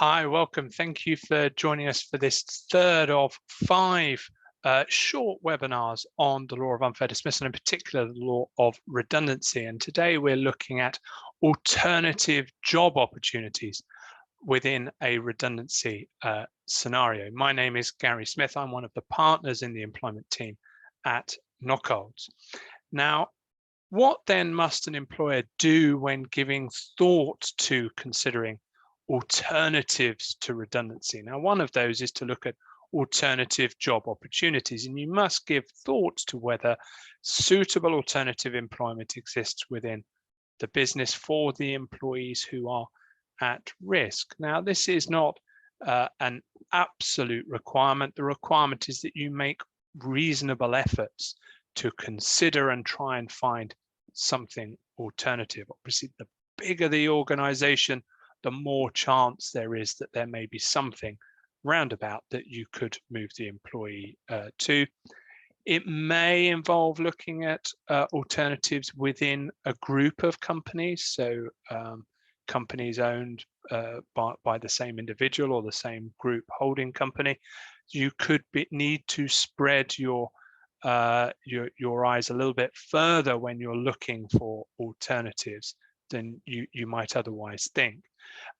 Hi, welcome. Thank you for joining us for this third of five short webinars on the law of unfair dismissal, in particular the law of redundancy. And today we're looking at alternative job opportunities within a redundancy scenario. My name is Gary Smith. I'm one of the partners in the employment team at Knockholds. Now, what then must an employer do when giving thought to considering alternatives to redundancy? Now, one of those is to look at alternative job opportunities, and you must give thought to whether suitable alternative employment exists within the business for the employees who are at risk. Now, this is not an absolute requirement. The requirement is that you make reasonable efforts to consider and try and find something alternative. Obviously, the bigger the organization, the more chance there is that there may be something roundabout that you could move the employee to. It may involve looking at alternatives within a group of companies, so companies owned by the same individual or the same group holding company. You could need to spread your eyes a little bit further when you're looking for alternatives than you might otherwise think.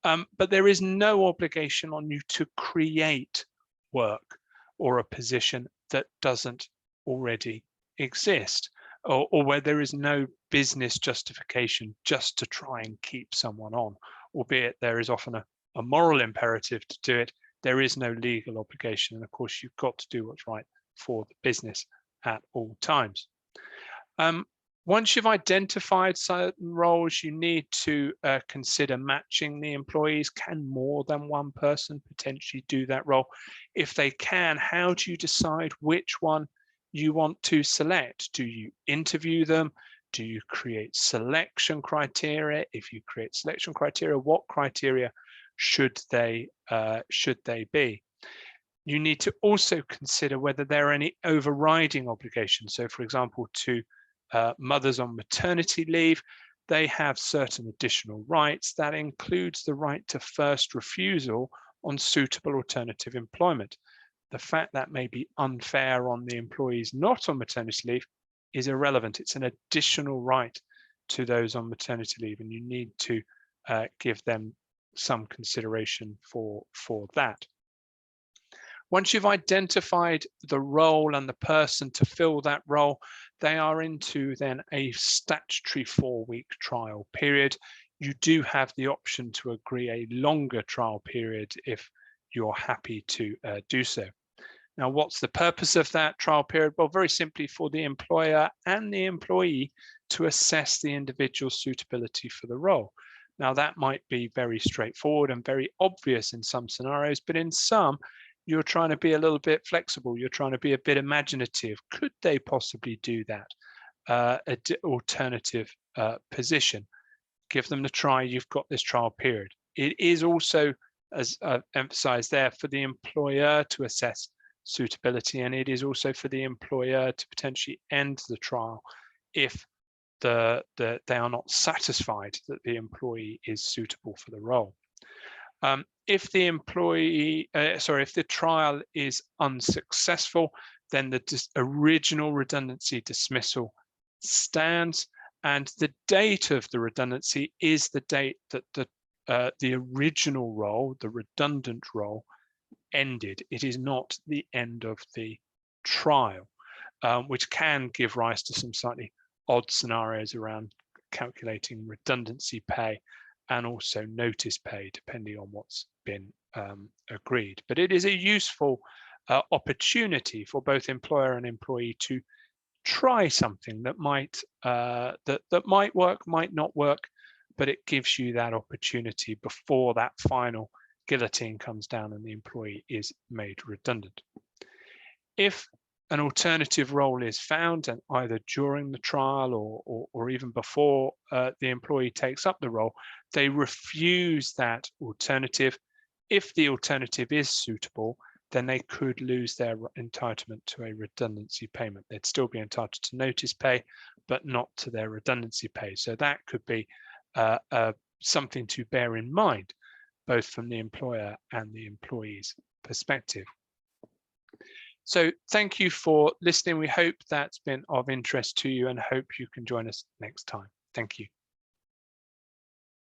But there is no obligation on you to create work or a position that doesn't already exist, or where there is no business justification just to try and keep someone on, albeit there is often a moral imperative to do it. There is no legal obligation, and of course you've got to do what's right for the business at all times. Once you've identified certain roles, you need to consider matching the employees. Can more than one person potentially do that role? If they can, how do you decide which one you want to select? Do you interview them? Do you create selection criteria? If you create selection criteria, what criteria should they be? You need to also consider whether there are any overriding obligations. So, for example, to mothers on maternity leave, they have certain additional rights. That includes the right to first refusal on suitable alternative employment. The fact that may be unfair on the employees not on maternity leave is irrelevant. It's an additional right to those on maternity leave, and you need to give them some consideration for that. Once you've identified the role and the person to fill that role, they are into then a statutory 4-week trial period. You do have the option to agree a longer trial period if you're happy to do so. Now, what's the purpose of that trial period? Well, very simply for the employer and the employee to assess the individual's suitability for the role. Now, that might be very straightforward and very obvious in some scenarios, but in some, you're trying to be a little bit flexible. You're trying to be a bit imaginative. Could they possibly do that? Alternative position. Give them the try. You've got this trial period. It is also, as I've emphasized there, for the employer to assess suitability, and it is also for the employer to potentially end the trial if they are not satisfied that the employee is suitable for the role. If the if the trial is unsuccessful, then the original redundancy dismissal stands, and the date of the redundancy is the date that the original role, the redundant role, ended. It is not the end of the trial, which can give rise to some slightly odd scenarios around calculating redundancy pay and also notice pay, depending on what's been agreed. But it is a useful opportunity for both employer and employee to try something that might work, might not work, but it gives you that opportunity before that final guillotine comes down and the employee is made redundant. If an alternative role is found, and either during the trial or even before the employee takes up the role, they refuse that alternative. If the alternative is suitable, then they could lose their entitlement to a redundancy payment. They'd still be entitled to notice pay, but not to their redundancy pay. So that could be something to bear in mind. both from the employer and the employee's perspective. So thank you for listening. We hope that's been of interest to you and hope you can join us next time. Thank you.